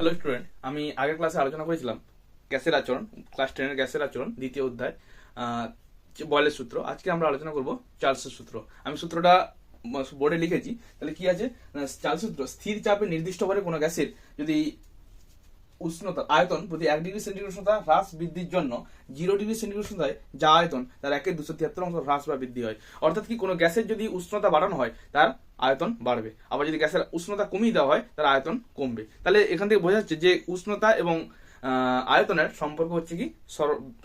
Hello student, আমি আগের ক্লাসে আলোচনা করেছিলাম গ্যাসের আচরণ, ক্লাস 10 গ্যাসের আচরণ দ্বিতীয় অধ্যায়, বয়েলের সূত্র। আজকে আমরা আলোচনা করব চার্লসের সূত্র। আমি সূত্রটা বোর্ডে লিখেছি। তাহলে কি আছে, চার্লসের সূত্র: স্থির চাপে নির্দিষ্ট ভরে কোনো গ্যাসের যদি উষ্ণতা আয়তন প্রতি 1 ডিগ্রি সেন্টিগ্রেড উষ্ণতা হ্রাস বৃদ্ধির জন্য 0 ডিগ্রি সেন্টিগ্রেড উষ্ণতায় যা আয়তন তার 1/273 অংশ হ্রাস বা বৃদ্ধি হয়। অর্থাৎ কি, কোনো গ্যাসের যদি উষ্ণতা বাড়ানো হয় তার আয়তন বাড়বে, আবার যদি গ্যাসের উষ্ণতা কমিয়ে দেওয়া হয় তার আয়তন কমবে। তাহলে এখান থেকে বোঝা যাচ্ছে যে উষ্ণতা এবং আয়তনের সম্পর্ক হচ্ছে কি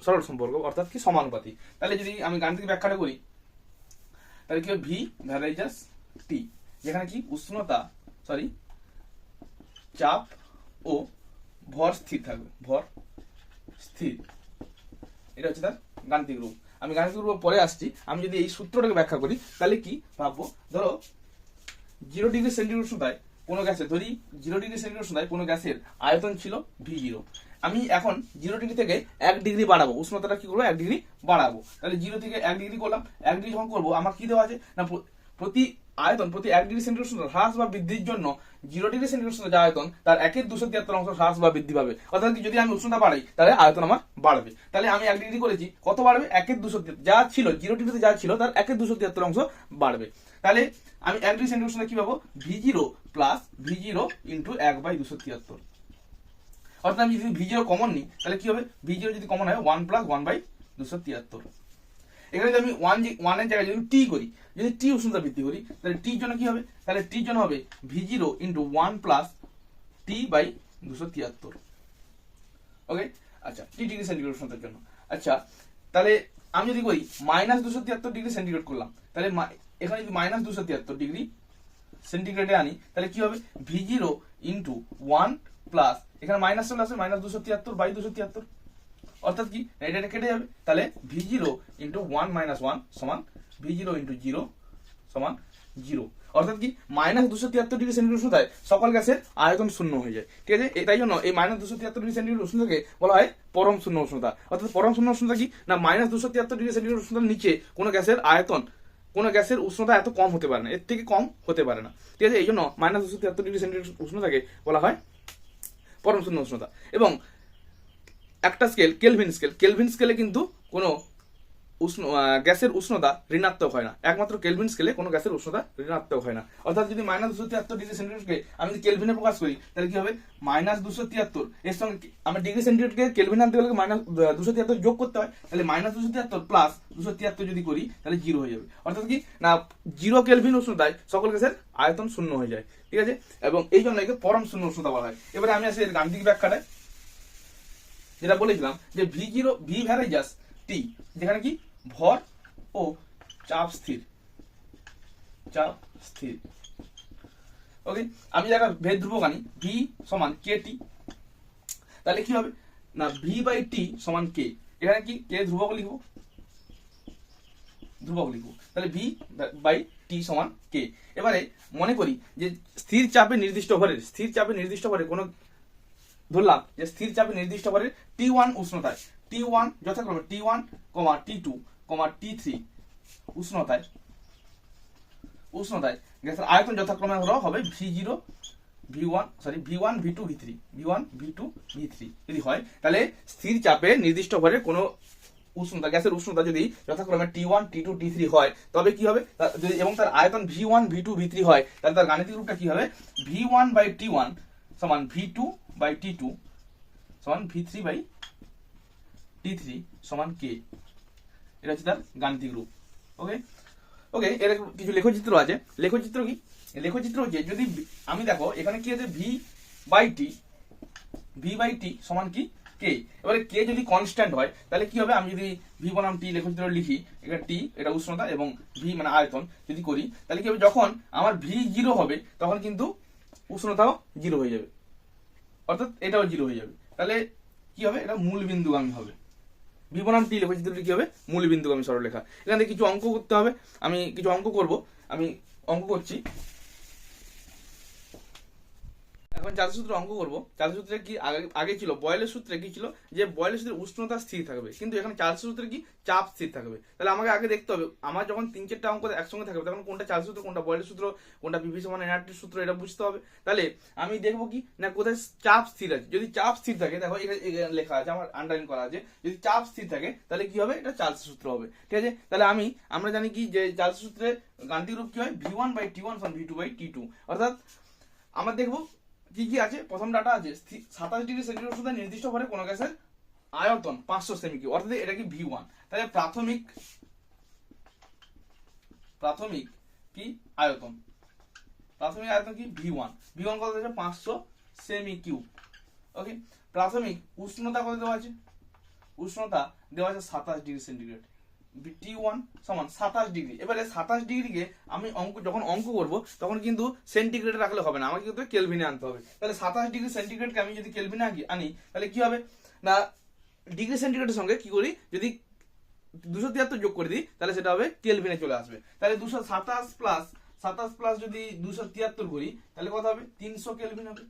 সরল সম্পর্ক, অর্থাৎ কি সমানুপাতিক। তাহলে যদি আমি গাণিতিক ব্যাখ্যাটা করি, তাহলে কি হবে, ভি ভ্যারাইজাস টি, যেখানে কি উষ্ণতা চাপ ও ভর স্থির থাকবে, ভর স্থির। এটা হচ্ছে তার গাণিতিক রূপ। আমি গাণিতিক রূপ পরে আসছি। আমি যদি এই সূত্রটাকে ব্যাখ্যা করি, তাহলে কি ভাববো, ধরো 0 ডিগ্রি সেন্টিগ্রেড উষ্ণতায় কোনো গ্যাসের, ধরি 0 ডিগ্রি সেন্টিগ্রেড উষ্ণতায় কোনো গ্যাসের আয়তন ছিল V0। আমি এখন 0 ডিগ্রি থেকে 1 ডিগ্রি বাড়াবো, উষ্ণতাটা কি করবো, 1 ডিগ্রি বাড়াবো। তাহলে 0 থেকে 1 ডিগ্রি করলাম। 1 ডিগ্রি যখন করবো, আমার কি দেওয়া আছে না, প্রতি 1 ডিগ্রি সেন্টিগ্রেড উষ্ণতা হ্রাস বা বৃদ্ধির জন্য 0 ডিগ্রি সেন্টিগ্রেড উষ্ণতা যা আয়তন তার 1/273 অংশ হ্রাস বা বৃদ্ধি পাবে। অর্থাৎ কি, যদি আমি উষ্ণতা বাড়াই তাহলে আয়তন আমার বাড়বে। তাহলে আমি 1 ডিগ্রি করেছি, কত বাড়বে, 1/273, যা ছিল 0 ডিগ্রিতে যা ছিল তার 1/273 অংশ বাড়বে। তাহলে আমি 1 ডিগ্রি সেন্টিগ্রেড উষ্ণতা কি পাবো, V0 প্লাস V0 ইন্টু 1/273। অর্থাৎ আমি যদি V0 কমন নিই, তাহলে কি হবে, V0 যদি কমন হয় 1 প্লাস 1/273। এখানে যদি আমি 1 এর জায়গায় যদি টি করি, যদি টি উষ্ণতা বৃদ্ধি করি, তাহলে টির জন্য কি হবে, তাহলে টির জন্য হবে V0 ইন্টু 1 প্লাস T/273। ওকে, আচ্ছা, টি ডিগ্রি সেন্টিগ্রেড উষ্ণতার জন্য। আচ্ছা, তাহলে আমি যদি করি -273 ডিগ্রি সেন্টিগ্রেড করলাম, তাহলে এখানে যদি -273 ডিগ্রি সেন্টিগ্রেডে আনি, তাহলে কি হবে, V0 ইন্টু 1 প্লাস, এখানে মাইনাস চলে আসবে, -273/273। অর্থাৎ কি, এটা কেটে যাবে। তাহলে V0 ইন্টু 1 - 1 সমান V0 ইন্টু 0 সমান 0। অর্থাৎ কি, -273 ডিগ্রি সেন্টিগ্রেড উষ্ণতায় সকল গ্যাসের আয়তন শূন্য হয়ে যায়। ঠিক আছে, তাই জন্য এই -273 ডিগ্রি সেন্টিগ্রেড উষ্ণতাকে বলা হয় পরম শূন্য উষ্ণতা। অর্থাৎ পরম শূন্য উষ্ণতা কি না, -273 ডিগ্রি সেন্টিগ্রেড উষ্ণতার নিচে কোনো গ্যাসের আয়তন, কোনো গ্যাসের উষ্ণতা এত কম হতে পারে না, এর থেকে কম হতে পারে না। ঠিক আছে, এই জন্য -273 ডিগ্রি সেন্টিগ্রেড উষ্ণতাকে বলা হয় পরম শূন্য উষ্ণতা। এবং একটা স্কেল, কেলভিন স্কেলে কিন্তু কোনো গ্যাসের উষ্ণতা ঋণাত্মক হয় না। একমাত্র কেলভিন স্কেলে কোনো গ্যাসের উষ্ণতা ঋণাত্মক হয় না। অর্থাৎ যদি -273 ডিগ্রি সেন্টিগ্রেডকে আমি যদি কেলভিনে প্রকাশ করি, তাহলে কি হবে, -273 এর সঙ্গে আমি ডিগ্রি সেন্টিগ্রেডকে কেলভিন আনতে গেলে -273 যোগ করতে হয়। তাহলে -273 প্লাস 273 যদি করি, তাহলে 0 হয়ে যাবে। অর্থাৎ কি না, 0 কেলভিন উষ্ণতায় সকল গ্যাসের আয়তন শূন্য হয়ে যায়। ঠিক আছে, এবং এই জন্য একে পরম শূন্য উষ্ণতা বলা হয়। এবারে আমি আসি এর গাণিতিক ব্যাখ্যাটায়, যেটা বলেছিলাম যে V0 ভি ভ্যারাইজাস টি, যেখানে কি ভর ও চাপ স্থির। ওকে, আমি যারা ভেদ ধ্রুবক আনি, V সমান KT, তাহলে কি হবে না, V/T সমান K। এখানে কি K ধ্রুবক লিখবো, তাহলে V/T সমান K। এবারে মনে করি যে স্থির চাপে নির্দিষ্ট ভরে কোনো, ধরলাম যে স্থির চাপে নির্দিষ্ট ভরের T1 উষ্ণতায়, T1 যথাক্রমে T1, T2, T3 উষ্ণতায় গ্যাসের আয়তন যথাক্রমে হবে V0 V1 V2 V3 যদি হয়, তাহলে স্থির চাপে নির্দিষ্ট ভরের কোনো উষ্ণতা, গ্যাসের উষ্ণতা যদি যথাক্রমে T1, T2, T3 হয়, তবে কি হবে, এবং তার আয়তন V1 V2 V3 হয়, তাহলে তার গাণিতিক রূপটা কি হবে, V1/T1 সমান V2/T2 সমান V3/T3 সমান K। এটা হচ্ছে তার গাণিতিক রূপ। ওকে, এর কিছু লেখচিত্র আছে। লেখচিত্র হচ্ছে, যদি আমি দেখো এখানে কি আছে, V/T সমান কি K। এবারে K যদি কনস্ট্যান্ট হয়, তাহলে কি হবে, আমি যদি V বনাম T লেখচিত্র লিখি, এটা T এটা উষ্ণতা এবং V মানে আয়তন যদি করি, তাহলে কি হবে, যখন আমার V0 হবে তখন কিন্তু উষ্ণতাও 0 হয়ে যাবে, অর্থাৎ এটাও 0 হয়ে যাবে। তাহলে কি হবে, এটা মূল বিন্দুগামী হবে। V বনাম T লেখচিত্রটি কি হবে, মূল বিন্দুগামী সরলরেখা। এখানে কিছু অঙ্ক করতে হবে, আমি কিছু অঙ্ক করব। আমি অঙ্ক করছি। এখন চার্লস সূত্রে অঙ্ক করবো। চার্লস সূত্রে কি আগে ছিল বয়েলের সূত্রে কি ছিল যে বয়েলের সূত্রে উষ্ণতা স্থির থাকবে, কিন্তু এখানে চার্লস সূত্রে কি চাপ স্থির থাকবে। তাহলে আমাকে আগে দেখতে হবে আমার যখন 3-4টা অঙ্ক একসঙ্গে থাকবে তখন কোনটা চার্লস সূত্র, কোনটা বয়েলের সূত্র, কোনটা পিভি সমান এনআরটির সূত্র, এটা বুঝতে হবে। তাহলে আমি দেখবো কি না কোথায় চাপ স্থির আছে। যদি চাপ স্থির থাকে, দেখো এখানে লেখা আছে, আমার আন্ডারলাইন করা আছে, যদি চাপ স্থির থাকে তাহলে কি হবে, এটা চার্লস সূত্র হবে। ঠিক আছে, তাহলে আমরা জানি কি যে চার্লস সূত্রে গাণিতিক রূপ কি হয়, v1/t1 v2/t2। অর্থাৎ আমরা দেখবো কি কি আছে। প্রথম ডাটা আছে 27 ডিগ্রি সেন্টিগ্রেড উষ্ণতায় নির্দিষ্ট ভরে কোন গ্যাসের আয়তন 500 সেমি কিউব, অর্থাৎ এটা কি v1। তাহলে প্রাথমিক কি আয়তন, প্রাথমিক আয়তন কি v1 কত আছে 500 সেমি কিউব। ওকে, প্রাথমিক উষ্ণতা কত দেওয়া আছে, উষ্ণতা দেওয়া আছে 27 ডিগ্রি সেন্টিগ্রেড, T1 সমান 27 ডিগ্রি। এবারে 27 ডিগ্রিকে আমি যখন অঙ্ক করব তখন কিন্তু সেন্টিগ্রেডে রাখলে হবে না, আমাকে কিন্তু কেলভিনে আনতে হবে। তাহলে 27 ডিগ্রি সেন্টিগ্রেডকে আমি যদি কেলভিনে আনি তাহলে কি হবে না, ডিগ্রি সেন্টিগ্রেডের সঙ্গে কি করি, যদি 273 যোগ করে দিই তাহলে সেটা হবে কেলভিনে চলে আসবে। তাহলে 227 প্লাস যদি 273 করি তাহলে কত হবে, 300 কেলভিন হবে।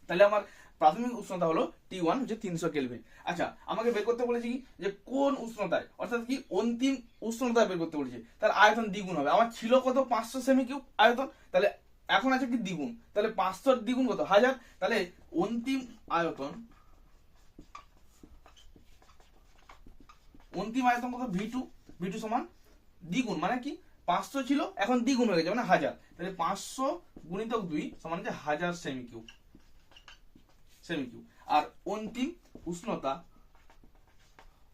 তাহলে আমার প্রাথমিক উষ্ণতা হলো T1 হচ্ছে 300 কেলভিন। আচ্ছা, আমাকে বের করতে বলেছি কি যে কোন উষ্ণতায়, অর্থাৎ কি অন্তিম উষ্ণতা বের করতে বলেছে, তার আয়তন দ্বিগুণ হবে। আমার ছিল কত 500 সেমি কিউব আয়তন, তাহলে এখন আছে কি দ্বিগুণ, তাহলে 500 দ্বিগুণ কত 1000। তাহলে অন্তিম আয়তন কত V2 সমান দ্বিগুণ, মানে কি 500 ছিল এখন দ্বিগুণ হয়ে গেছে মানে 1000। তাহলে 500 গুণিতক 2 সমান হচ্ছে 1000 সেমি কিউব। আর অন্তিম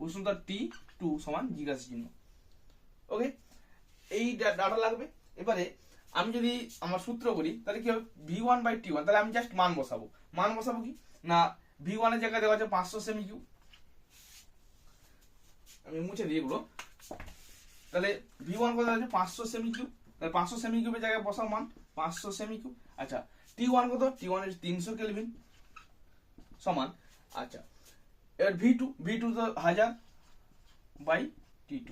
উষ্ণতা T2 সমান জিজ্ঞাসা চিহ্ন। ওকে, এই ডাটা লাগবে। এবারে আমি যদি আমার সূত্র করি তাহলে কি হবে, v1/t1, তাহলে আমি জাস্ট মান বসাবো কি না, v1 এর জায়গায় দেওয়া আছে 500 সেমি কিউব, আমি মুছে দিই এগুলো। তাহলে v1 কত আছে 500 সেমি কিউব, তাহলে 500 সেমি কিউবের জায়গায় বসাও মান 500 সেমি কিউব। আচ্ছা, T1 কত, T1 এর 300 কেলভিন সমান, আচ্ছা এবার V2 তো 1000/T2,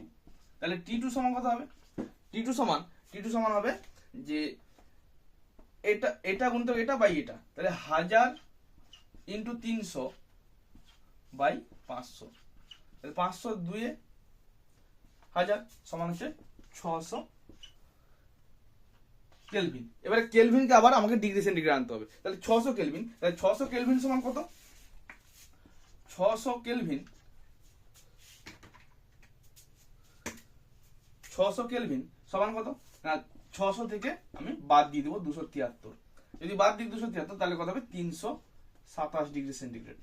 তাহলে T2 সমান কত হবে, T2 সমান হবে যে এটা গুণিতক এটা বাই এটা, তাহলে 1000 ইন্টু 300/500, তাহলে 500 2 1000 সমান হচ্ছে 600 কেলভিন। এবারে কেলভিনকে আবার আমাকে ডিগ্রি সেন্টিগ্রেড আনতে হবে, তাহলে 600 কেলভিন, তাহলে 600 কেলভিন সমান কত, 600 কেলভিন সমান কত না, 600 থেকে আমি বাদ দিয়ে দেবো 273, যদি বাদ দিই 273 তাহলে কত হবে 327 ডিগ্রি সেন্টিগ্রেড।